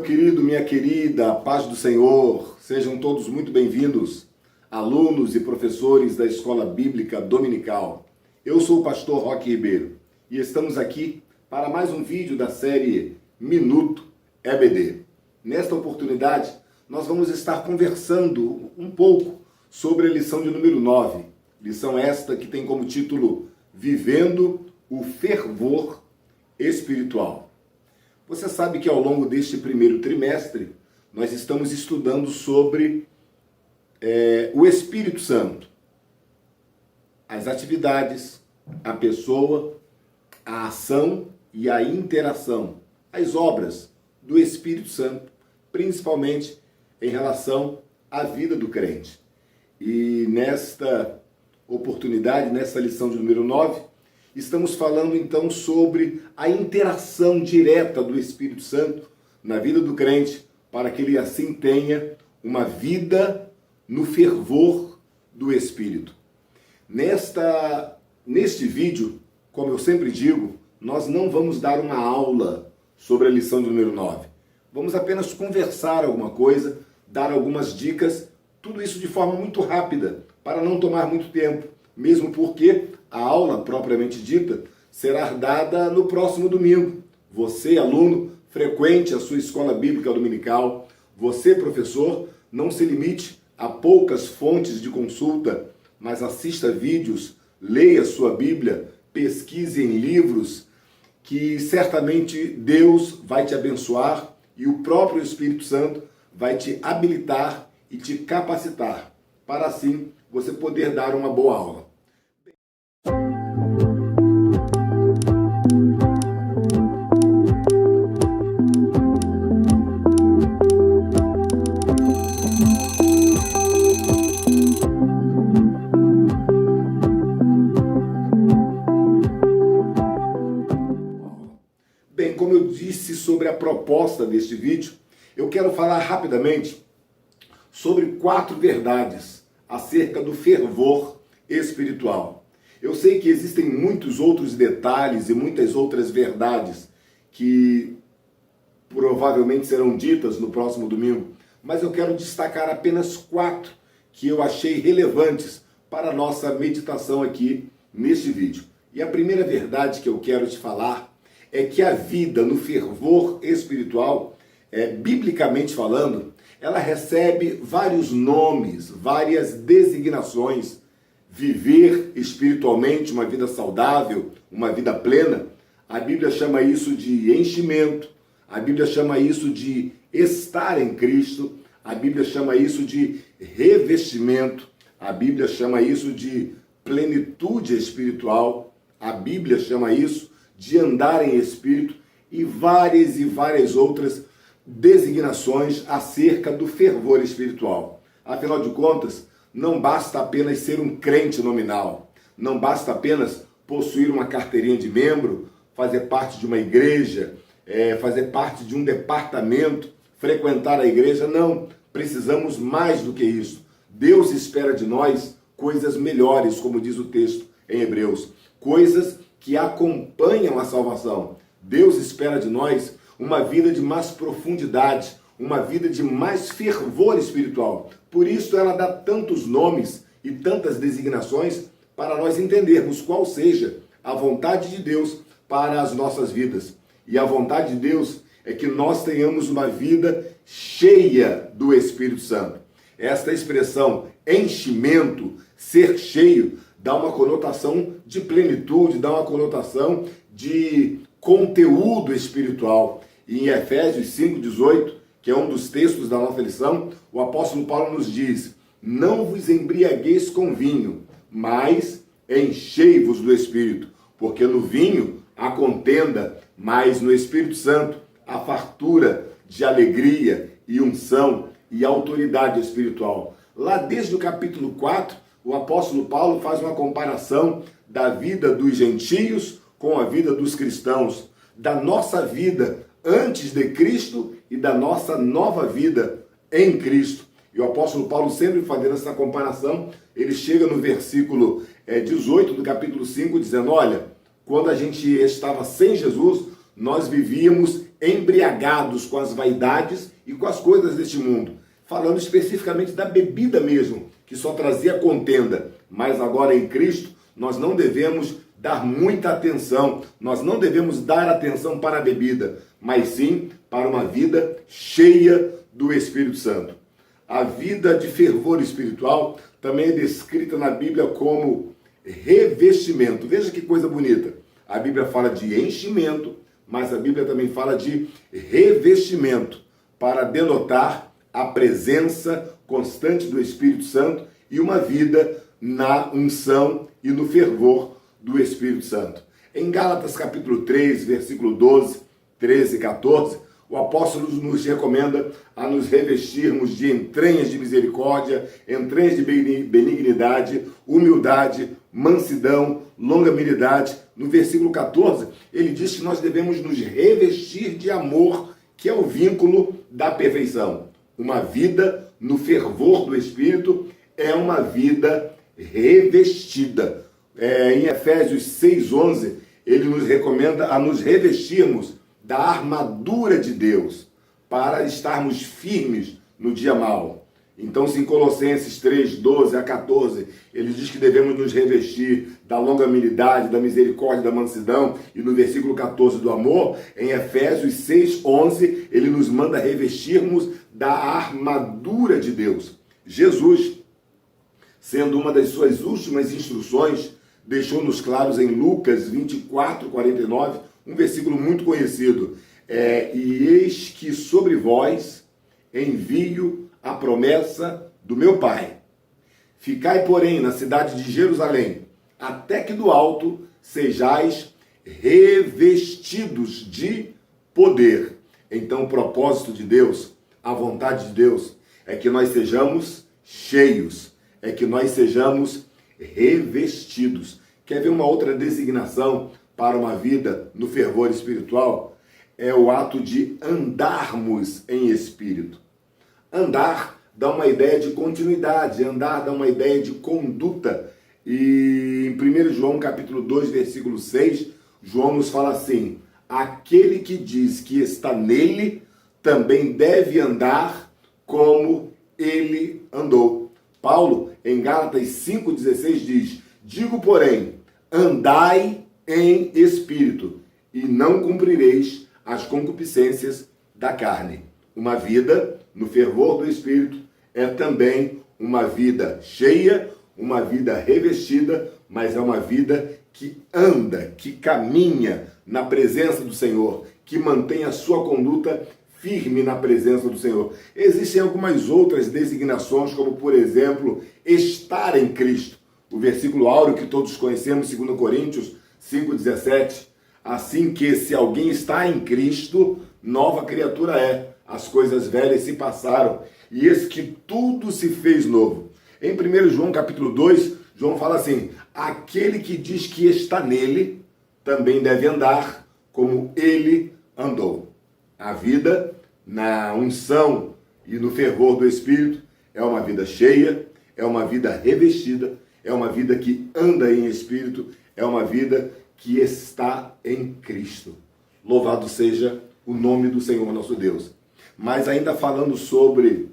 querido, minha querida, a paz do Senhor, sejam todos muito bem-vindos, alunos e professores da Escola Bíblica Dominical. Eu sou o pastor Roque Ribeiro e estamos aqui para mais um vídeo da série Minuto EBD. Nesta oportunidade, nós vamos estar conversando um pouco sobre a lição de número 9, lição esta que tem como título Vivendo o Fervor Espiritual. Você sabe que ao longo deste primeiro trimestre, nós estamos estudando sobre o Espírito Santo. As atividades, a pessoa, a ação e a interação, as obras do Espírito Santo, principalmente em relação à vida do crente. E nesta oportunidade, nessa lição de número 9, estamos falando então sobre a interação direta do Espírito Santo na vida do crente, para que ele assim tenha uma vida no fervor do Espírito. Neste vídeo, como eu sempre digo, nós não vamos dar uma aula sobre a lição de número 9. Vamos apenas conversar alguma coisa, dar algumas dicas, tudo isso de forma muito rápida, para não tomar muito tempo, mesmo porque a aula propriamente dita será dada no próximo domingo. Você, aluno, frequente a sua escola bíblica dominical. Você, professor, não se limite a poucas fontes de consulta, mas assista vídeos, leia sua Bíblia, pesquise em livros, que certamente Deus vai te abençoar e o próprio Espírito Santo vai te habilitar e te capacitar para assim você poder dar uma boa aula. Bem, como eu disse sobre a proposta deste vídeo, eu quero falar rapidamente sobre 4 verdades acerca do fervor espiritual. Eu sei que existem muitos outros detalhes e muitas outras verdades que provavelmente serão ditas no próximo domingo, mas eu quero destacar apenas 4 que eu achei relevantes para a nossa meditação aqui neste vídeo. E a primeira verdade que eu quero te falar é que a vida no fervor espiritual, biblicamente falando, ela recebe vários nomes, várias designações. Viver espiritualmente uma vida saudável, uma vida plena, a Bíblia chama isso de enchimento, a Bíblia chama isso de estar em Cristo, a Bíblia chama isso de revestimento, a Bíblia chama isso de plenitude espiritual, a Bíblia chama isso de andar em espírito e várias outras designações acerca do fervor espiritual. Afinal de contas, não basta apenas ser um crente nominal, não basta apenas possuir uma carteirinha de membro, fazer parte de uma igreja, fazer parte de um departamento, frequentar a igreja. Não, precisamos mais do que isso. Deus espera de nós coisas melhores, como diz o texto em Hebreus, coisas que acompanham a salvação. Deus espera de nós uma vida de mais profundidade, uma vida de mais fervor espiritual. Por isso ela dá tantos nomes e tantas designações para nós entendermos qual seja a vontade de Deus para as nossas vidas. E a vontade de Deus é que nós tenhamos uma vida cheia do Espírito Santo. Esta expressão enchimento, ser cheio, dá uma conotação de plenitude, dá uma conotação de conteúdo espiritual. E em Efésios 5,18, que é um dos textos da nossa lição, o apóstolo Paulo nos diz: não vos embriagueis com vinho, mas enchei-vos do Espírito, porque no vinho há contenda, mas no Espírito Santo há fartura de alegria e unção e autoridade espiritual. Lá desde o capítulo 4, o apóstolo Paulo faz uma comparação da vida dos gentios com a vida dos cristãos, da nossa vida antes de Cristo e da nossa nova vida em Cristo. E o apóstolo Paulo, sempre fazendo essa comparação, ele chega no versículo 18 do capítulo 5, dizendo: olha, quando a gente estava sem Jesus, nós vivíamos embriagados com as vaidades e com as coisas deste mundo. Falando especificamente da bebida mesmo, que só trazia contenda. Mas agora em Cristo, nós não devemos dar muita atenção, nós não devemos dar atenção para a bebida, mas sim para uma vida cheia do Espírito Santo. A vida de fervor espiritual também é descrita na Bíblia como revestimento. Veja que coisa bonita. A Bíblia fala de enchimento, mas a Bíblia também fala de revestimento, para denotar a presença constante do Espírito Santo e uma vida na unção e no fervor do Espírito Santo. Em Gálatas capítulo 3, versículo 12, 13 e 14, o apóstolo nos recomenda a nos revestirmos de entranhas de misericórdia, entranhas de benignidade, humildade, mansidão, longanimidade. No versículo 14, ele diz que nós devemos nos revestir de amor, que é o vínculo da perfeição. Uma vida no fervor do Espírito é uma vida revestida. Em Efésios 6,11, ele nos recomenda a nos revestirmos da armadura de Deus, para estarmos firmes no dia mau. Então, se em Colossenses 3, 12 a 14, ele diz que devemos nos revestir da longanimidade, da misericórdia, da mansidão, e no versículo 14 do amor, em Efésios 6, 11, ele nos manda revestirmos da armadura de Deus. Jesus, sendo uma das suas últimas instruções, deixou-nos claros em Lucas 24, 49, um versículo muito conhecido. E eis que sobre vós envio a promessa do meu Pai. Ficai, porém, na cidade de Jerusalém, até que do alto sejais revestidos de poder. Então, o propósito de Deus, a vontade de Deus, é que nós sejamos cheios, é que nós sejamos revestidos. Quer ver uma outra designação para uma vida no fervor espiritual? É o ato de andarmos em espírito. Andar dá uma ideia de continuidade, andar dá uma ideia de conduta. E em 1 João capítulo 2, versículo 6, João nos fala assim: aquele que diz que está nele, também deve andar como ele andou. Paulo, em Gálatas 5,16 diz: digo, porém, andai em espírito, e não cumprireis as concupiscências da carne. Uma vida no fervor do Espírito é também uma vida cheia, uma vida revestida, mas é uma vida que anda, que caminha na presença do Senhor, que mantém a sua conduta firme na presença do Senhor. Existem algumas outras designações, como, por exemplo, estar em Cristo. O versículo áureo que todos conhecemos, 2 Coríntios 5,17. Assim que, se alguém está em Cristo, nova criatura é. As coisas velhas se passaram, e eis que tudo se fez novo. Em 1 João capítulo 2, João fala assim: aquele que diz que está nele, também deve andar como ele andou. A vida na unção e no fervor do Espírito é uma vida cheia, é uma vida revestida, é uma vida que anda em Espírito, é uma vida que está em Cristo. Louvado seja o nome do Senhor nosso Deus. Mas ainda falando sobre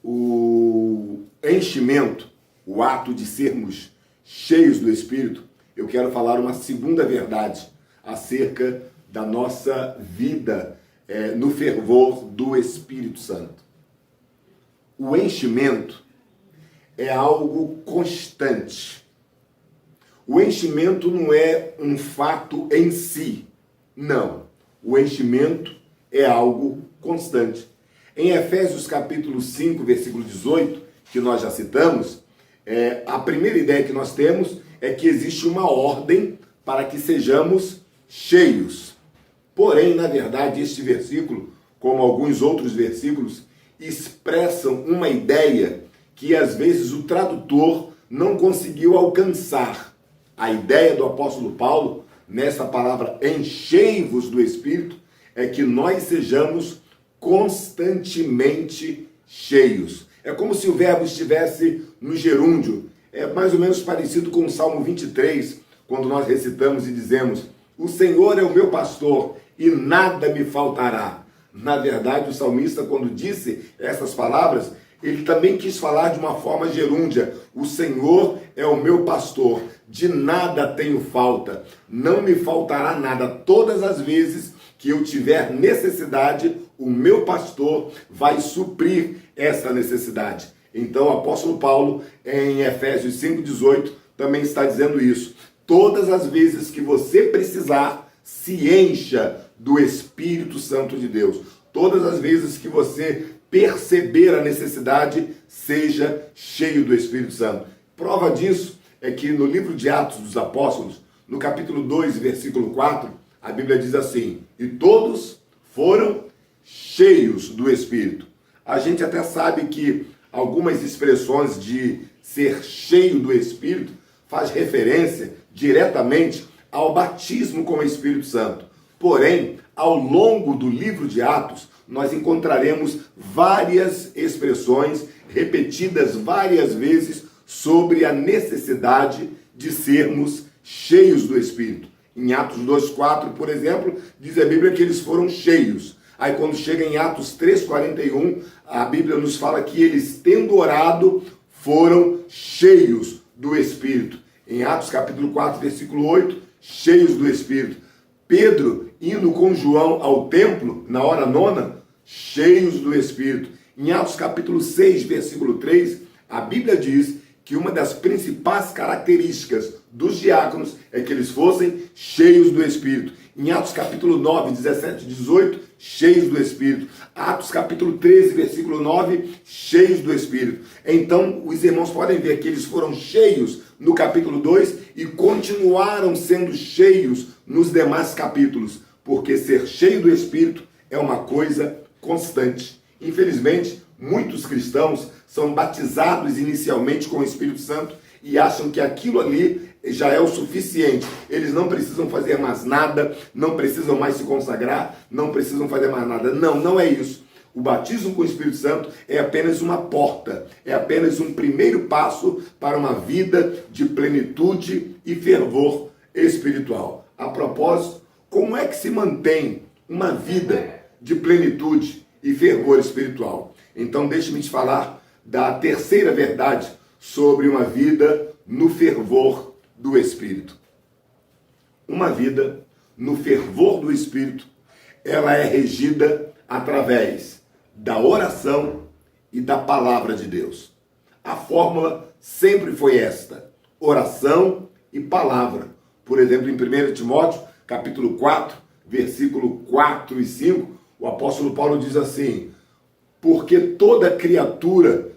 o enchimento, o ato de sermos cheios do Espírito, eu quero falar uma segunda verdade acerca da nossa vida no fervor do Espírito Santo. O enchimento é algo constante. O enchimento não é um fato em si, não. O enchimento é algo constante. Em Efésios capítulo 5, versículo 18, que nós já citamos, a primeira ideia que nós temos é que existe uma ordem para que sejamos cheios. Porém, na verdade, este versículo, como alguns outros versículos, expressam uma ideia que às vezes o tradutor não conseguiu alcançar. A ideia do apóstolo Paulo, nessa palavra enchei-vos do Espírito, é que nós sejamos constantemente cheios. É como se o verbo estivesse no gerúndio. É mais ou menos parecido com o Salmo 23, quando nós recitamos e dizemos: O Senhor é o meu pastor e nada me faltará. Na verdade, o salmista, quando disse essas palavras, ele também quis falar de uma forma gerúndia. O Senhor é o meu pastor, de nada tenho falta, não me faltará nada. Todas as vezes que eu tiver necessidade, o meu pastor vai suprir essa necessidade. Então, o apóstolo Paulo, em Efésios 5,18, também está dizendo isso. Todas as vezes que você precisar, se encha do Espírito Santo de Deus. Todas as vezes que você perceber a necessidade, seja cheio do Espírito Santo. Prova disso é que no livro de Atos dos Apóstolos, no capítulo 2, versículo 4, a Bíblia diz assim: e todos foram cheios do Espírito. A gente até sabe que algumas expressões de ser cheio do Espírito faz referência diretamente ao batismo com o Espírito Santo. Porém, ao longo do livro de Atos, nós encontraremos várias expressões repetidas várias vezes sobre a necessidade de sermos cheios do Espírito. Em Atos 2,4, por exemplo, diz a Bíblia que eles foram cheios. Aí quando chega em Atos 3,41, a Bíblia nos fala que eles, tendo orado, foram cheios do Espírito. Em Atos capítulo 4, versículo 8, cheios do Espírito. Pedro indo com João ao templo, na hora nona, cheios do Espírito. Em Atos capítulo 6, versículo 3, a Bíblia diz que uma das principais características dos diáconos é que eles fossem cheios do Espírito. Em Atos capítulo 9, 17 e 18, cheios do Espírito. Atos capítulo 13, versículo 9, cheios do Espírito. Então, os irmãos podem ver que eles foram cheios no capítulo 2 e continuaram sendo cheios nos demais capítulos, porque ser cheio do Espírito é uma coisa constante. Infelizmente, muitos cristãos são batizados inicialmente com o Espírito Santo e acham que aquilo ali já é o suficiente. Eles não precisam fazer mais nada, não precisam mais se consagrar, não precisam fazer mais nada. Não, não é isso. O batismo com o Espírito Santo é apenas uma porta, é apenas um primeiro passo para uma vida de plenitude e fervor espiritual. A propósito, como é que se mantém uma vida de plenitude e fervor espiritual? Então, deixe-me te falar da terceira verdade sobre uma vida no fervor do Espírito. Uma vida no fervor do Espírito, ela é regida através da oração e da palavra de Deus. A fórmula sempre foi esta: oração e palavra. Por exemplo, em 1 Timóteo, capítulo 4, versículo 4 e 5, o apóstolo Paulo diz assim: porque toda criatura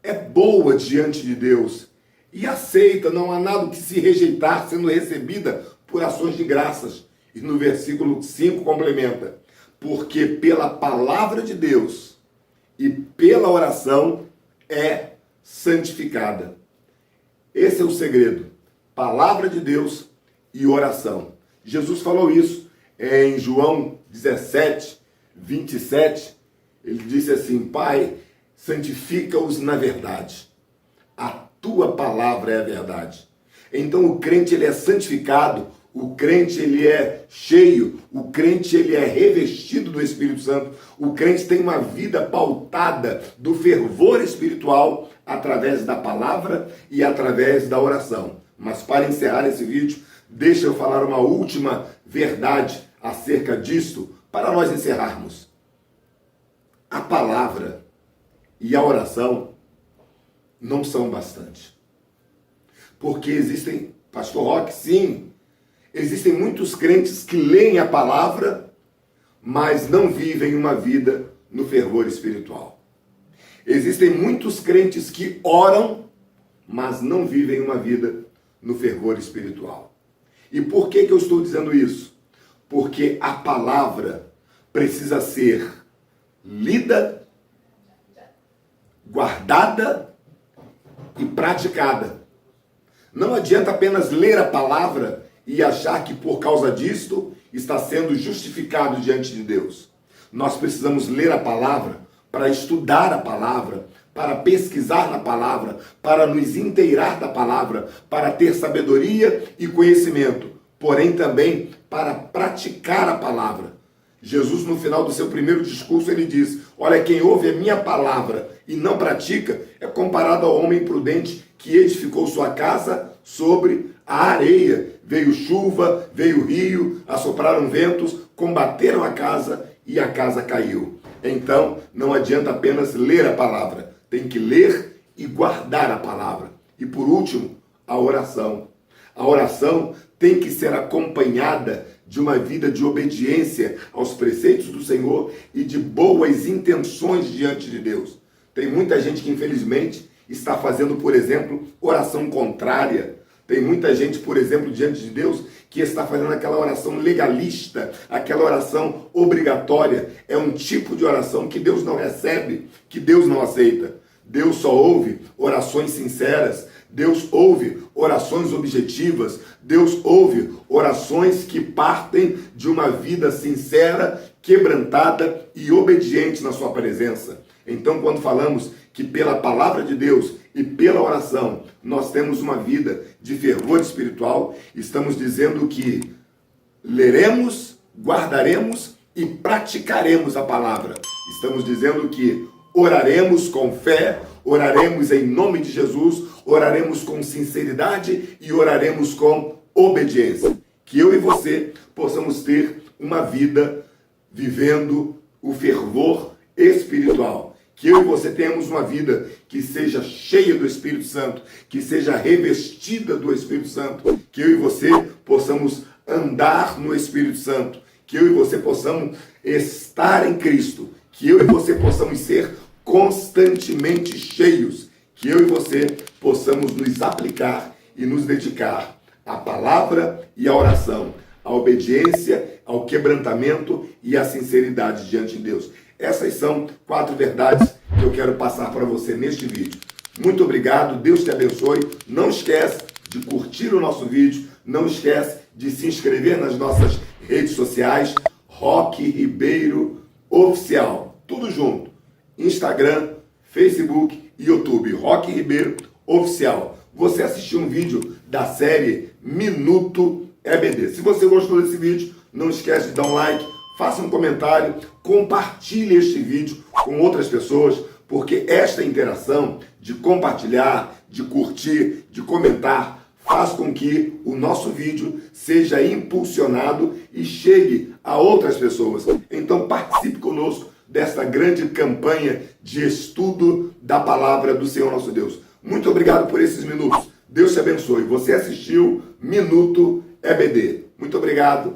é boa diante de Deus e aceita, não há nada que se rejeitar, sendo recebida por ações de graças. E no versículo 5 complementa: porque pela palavra de Deus e pela oração é santificada. Esse é o segredo: palavra de Deus e oração. Jesus falou isso em João 17, 27. Ele disse assim: Pai, santifica-os na verdade. A tua palavra é a verdade. Então o crente, ele é santificado, o crente, ele é cheio, o crente, ele é revestido do Espírito Santo, o crente tem uma vida pautada do fervor espiritual através da palavra e através da oração. Mas para encerrar esse vídeo, deixa eu falar uma última verdade acerca disto, para nós encerrarmos. A palavra e a oração não são bastante. Porque existem, Pastor Roque, sim, existem muitos crentes que leem a palavra, mas não vivem uma vida no fervor espiritual. Existem muitos crentes que oram, mas não vivem uma vida no fervor espiritual. E por que eu estou dizendo isso? Porque a palavra precisa ser lida, guardada e praticada. Não adianta apenas ler a palavra e achar que por causa disto está sendo justificado diante de Deus. Nós precisamos ler a palavra para estudar a palavra, para pesquisar na palavra, para nos inteirar da palavra, para ter sabedoria e conhecimento. porém também para praticar a palavra. Jesus, no final do seu primeiro discurso, ele diz: olha, quem ouve a minha palavra e não pratica é comparado ao homem prudente que edificou sua casa sobre a areia. Veio chuva, veio rio, assopraram ventos, combateram a casa e a casa caiu. Então, não adianta apenas ler a palavra, tem que ler e guardar a palavra. E por último, a oração. A oração tem que ser acompanhada de uma vida de obediência aos preceitos do Senhor e de boas intenções diante de Deus. Tem muita gente que, infelizmente, está fazendo, por exemplo, oração contrária. Tem muita gente, por exemplo, diante de Deus, que está fazendo aquela oração legalista, aquela oração obrigatória. É um tipo de oração que Deus não recebe, que Deus não aceita. Deus só ouve orações sinceras, Deus ouve orações objetivas, Deus ouve orações que partem de uma vida sincera, quebrantada e obediente na sua presença. Então, quando falamos que pela palavra de Deus e pela oração nós temos uma vida de fervor espiritual, estamos dizendo que leremos, guardaremos e praticaremos a palavra. Estamos dizendo que oraremos com fé, oraremos em nome de Jesus, oraremos com sinceridade e oraremos com obediência. Que eu e você possamos ter uma vida vivendo o fervor espiritual. Que eu e você tenhamos uma vida que seja cheia do Espírito Santo, que seja revestida do Espírito Santo. Que eu e você possamos andar no Espírito Santo. Que eu e você possamos estar em Cristo. Que eu e você possamos ser constantemente cheios. Que eu e você possamos nos aplicar e nos dedicar à palavra e à oração, à obediência, ao quebrantamento e à sinceridade diante de Deus. Essas são 4 verdades que eu quero passar para você neste vídeo. Muito obrigado, Deus te abençoe. Não esquece de curtir o nosso vídeo, não esquece de se inscrever nas nossas redes sociais, Roque Ribeiro Oficial, tudo junto. Instagram, Facebook e YouTube, Roque Ribeiro Oficial. Você assistiu um vídeo da série Minuto EBD. Se você gostou desse vídeo, não esquece de dar um like, faça um comentário, compartilhe este vídeo com outras pessoas, porque esta interação de compartilhar, de curtir, de comentar, faz com que o nosso vídeo seja impulsionado e chegue a outras pessoas. Então participe conosco desta grande campanha de estudo da palavra do Senhor nosso Deus. Muito obrigado por esses minutos. Deus te abençoe. Você assistiu Minuto EBD. Muito obrigado.